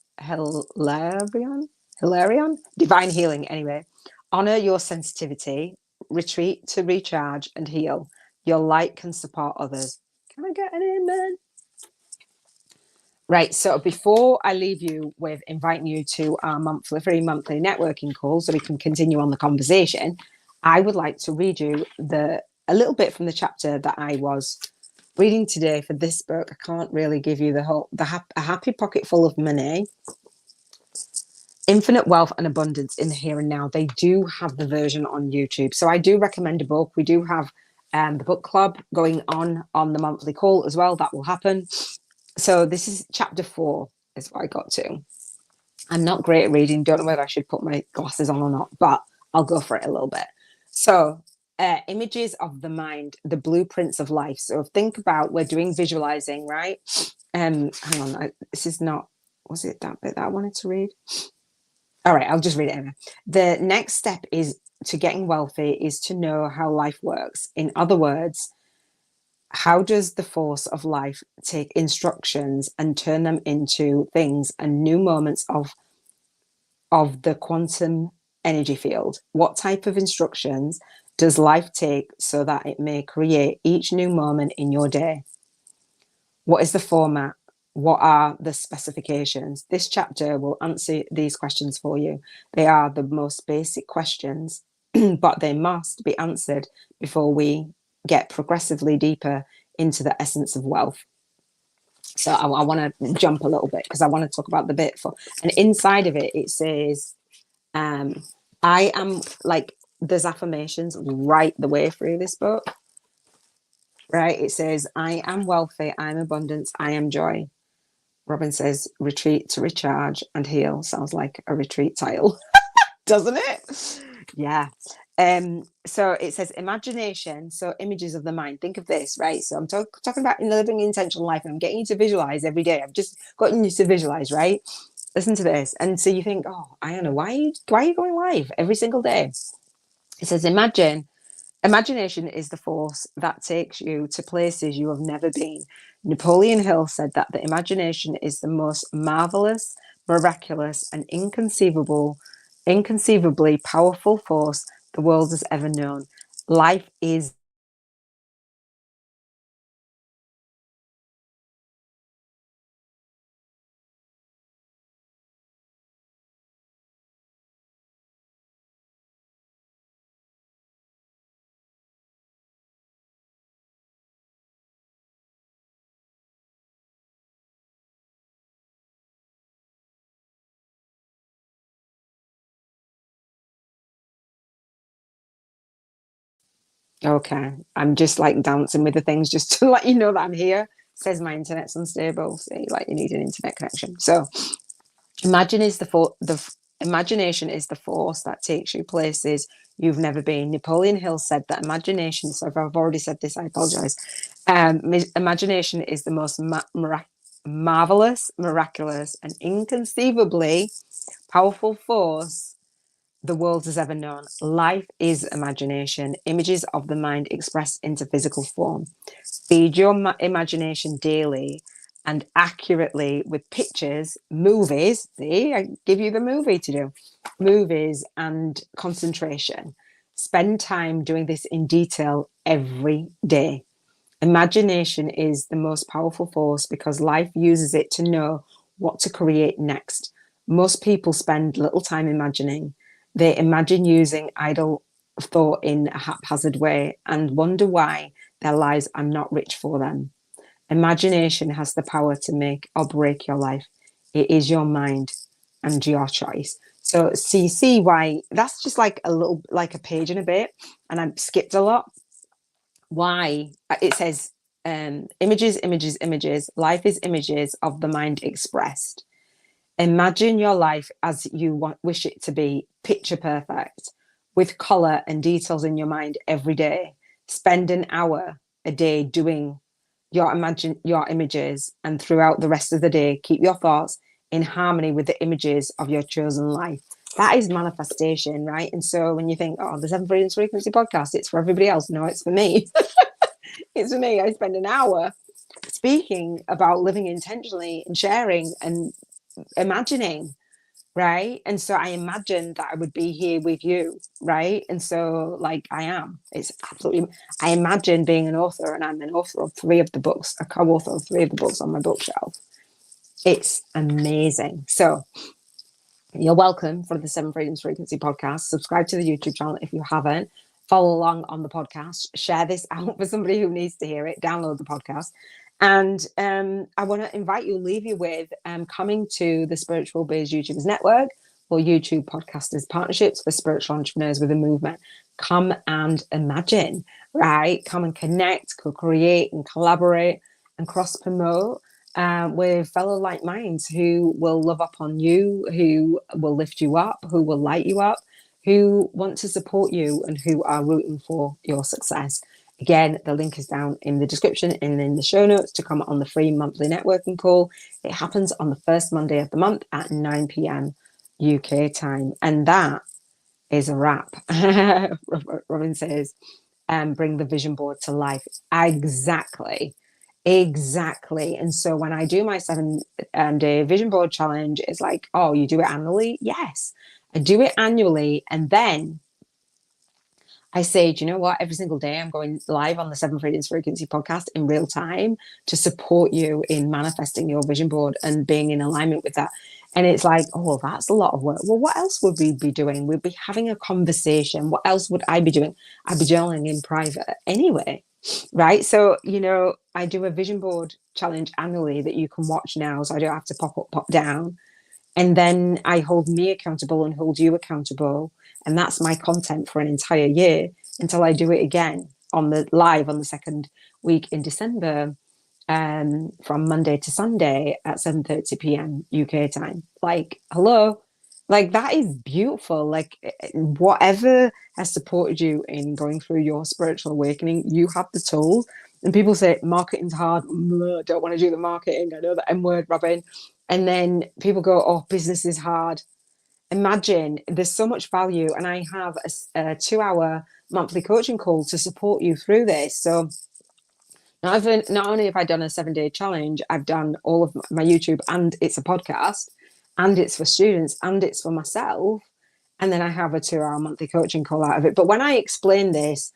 Divine healing. Anyway, honor your sensitivity, retreat to recharge and heal. Your light can support others. Can I get an amen? Right. So before I leave you with inviting you to our free monthly networking call so we can continue on the conversation, I would like to read you a little bit from the chapter that I was reading today for this book. I can't really give you a happy pocket full of money, infinite wealth and abundance in the here and now. They do have the version on YouTube. So I do recommend a book. We do have the book club going on the monthly call as well. That will happen. So this is chapter 4 is what I got to. I'm not great at reading. Don't know whether I should put my glasses on or not, but I'll go for it a little bit. So images of the mind, the blueprints of life. So think about, we're doing visualizing, right? Hang on, this is not, was it that bit that I wanted to read? All right, I'll just read it anyway. The next step is to getting wealthy is to know how life works. In other words, how does the force of life take instructions and turn them into things and new moments of the quantum energy field? What type of instructions does life take so that it may create each new moment in your day? What is the format? What are the specifications? This chapter will answer these questions for you. They are the most basic questions, but they must be answered before we get progressively deeper into the essence of wealth. So I want to jump a little bit because I want to talk about the bit and inside of it, it says, I am like, there's affirmations right the way through this book, right? It says, I am wealthy, I am abundance, I am joy. Robin says, retreat to recharge and heal. Sounds like a retreat title, doesn't it? Yeah. So it says imagination, so images of the mind. Think of this, right? So I'm talking about living an intentional life, and I'm getting you to visualize every day. I've just gotten you to visualize, right? Listen to this. And so you think, oh, Iona, why are you going live every single day? It says, imagination is the force that takes you to places you have never been. Napoleon Hill said that the imagination is the most marvelous, miraculous, and inconceivably powerful force the world has ever known. Life is okay. I'm just like dancing with the things just to let you know that I'm here. Says my internet's unstable. See, like you need an internet connection. So Imagine is imagination is the force that takes you places you've never been. Napoleon Hill said that imagination. So if I've already said this, I apologize. Imagination is the most marvelous, miraculous, and inconceivably powerful force the world has ever known. Life is imagination, images of the mind expressed into physical form. Feed your imagination daily and accurately with pictures, movies. See, I give you the movie to do. Movies and concentration. Spend time doing this in detail every day. Imagination is the most powerful force because life uses it to know what to create next. Most people spend little time imagining. They imagine using idle thought in a haphazard way and wonder why their lives are not rich for them. Imagination has the power to make or break your life. It is your mind and your choice. So you see why that's just like a little, like a page and a bit, and I've skipped a lot. Why it says images, images, images. Life is images of the mind expressed. Imagine your life as you wish it to be, picture perfect, with color and details in your mind every day. Spend an hour a day doing your images, and throughout the rest of the day, keep your thoughts in harmony with the images of your chosen life. That is manifestation, right? And so when you think, oh, the Seven Freedoms Frequency podcast, it's for everybody else. No, it's for me. It's for me. I spend an hour speaking about living intentionally and sharing and imagining, right? And so I imagined that I would be here with you, right? And so like I am. It's absolutely, I imagine being an author, and I'm an author of 3 of the books, a co-author of 3 of the books on my bookshelf. It's amazing. So you're welcome for the Seven Freedoms Frequency podcast. Subscribe to the YouTube channel if you haven't. Follow along on the podcast. Share this out for somebody who needs to hear it. Download the podcast. And I want to invite you, leave you with coming to the Spiritual Biz YouTubers Network or YouTube Podcasters Partnerships for Spiritual Entrepreneurs with a Movement. Come and imagine, right? Come and connect, co-create and collaborate and cross-promote with fellow like minds who will love upon you, who will lift you up, who will light you up, who want to support you, and who are rooting for your success. Again, the link is down in the description and in the show notes to come on the free monthly networking call. It happens on the first Monday of the month at 9 p.m. UK time. And that is a wrap. Robin says, bring the vision board to life. Exactly. And so when I do my 7-day vision board challenge, it's like, oh, you do it annually? Yes, I do it annually. And then I say, do you know what? Every single day I'm going live on the Seven Freedoms Frequency podcast in real time to support you in manifesting your vision board and being in alignment with that. And it's like, oh, that's a lot of work. Well, what else would we be doing? We'd be having a conversation. What else would I be doing? I'd be journaling in private anyway, right? So, I do a vision board challenge annually that you can watch now. So I don't have to pop up, pop down. And then I hold me accountable and hold you accountable. And that's my content for an entire year until I do it again on the live on the second week in December. from Monday to Sunday at 7:30 p.m. UK time. Like, hello, like that is beautiful. Like, whatever has supported you in going through your spiritual awakening, you have the tools. And people say marketing's hard. Don't want to do the marketing. I know the M word, Robin. And then people go, oh, business is hard. Imagine there's so much value, and I have a 2 hour monthly coaching call to support you through this. So not only have I done a 7-day challenge, I've done all of my YouTube, and it's a podcast, and it's for students, and it's for myself. And then I have a 2 hour monthly coaching call out of it. But when I explain this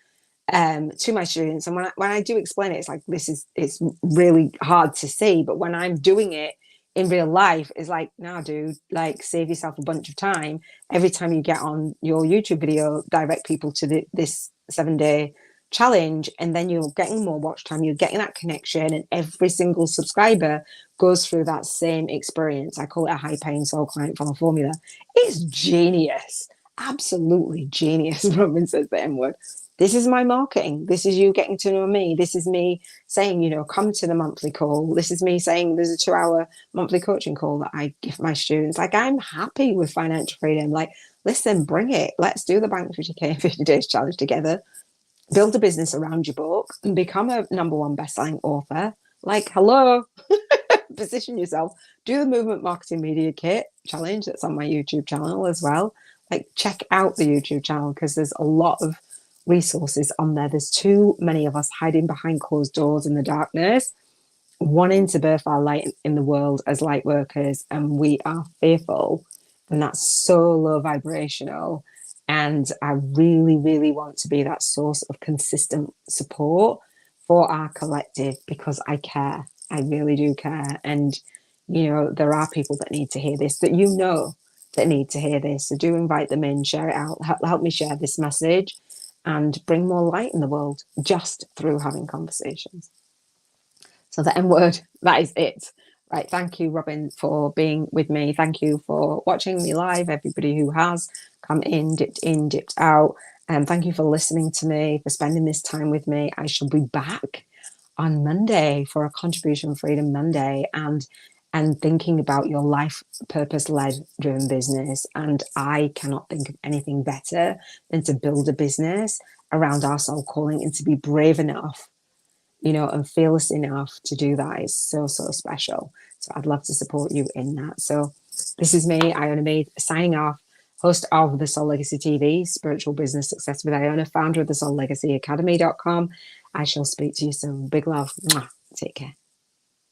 to my students, and when I do explain it, it's like, it's really hard to see. But when I'm doing it in real life, it's like, nah, dude, like, save yourself a bunch of time. Every time you get on your YouTube video, direct people to this 7-day challenge, and then you're getting more watch time, you're getting that connection, and every single subscriber goes through that same experience. I call it a high paying soul client funnel formula. It's genius, absolutely genius. Robin says the M word. This is my marketing. This is you getting to know me. This is me saying, come to the monthly call. This is me saying there's a 2 hour monthly coaching call that I give my students. Like, I'm happy with financial freedom. Like, listen, bring it. Let's do the Bank 50K in 50 days challenge together. Build a business around your book and become a #1 best-selling author. Like, hello, position yourself. Do the Movement Marketing Media Kit challenge that's on my YouTube channel as well. Like, check out the YouTube channel, because there's a lot of resources on there. There's too many of us hiding behind closed doors in the darkness, wanting to birth our light in the world as light workers, and we are fearful, and that's so low vibrational. And I really, really want to be that source of consistent support for our collective, because I care. I really do care. And, there are people that need to hear this, that that need to hear this. So do invite them in, share it out, help me share this message, and bring more light in the world just through having conversations. So the M word, that is it. Right. Thank you, Robin, for being with me. Thank you for watching me live, everybody who has come in, dipped out. And thank you for listening to me, for spending this time with me. I shall be back on Monday for a Contribution Freedom Monday, and thinking about your life purpose-led driven business. And I cannot think of anything better than to build a business around our soul calling, and to be brave enough, and fearless enough to do that is so, so special. So I'd love to support you in that. So this is me, Iona Meade, signing off, host of the Soul Legacy TV, Spiritual Business Success with Iona, founder of the Soul Legacy Academy.com. I shall speak to you soon. Big love. Mwah. Take care.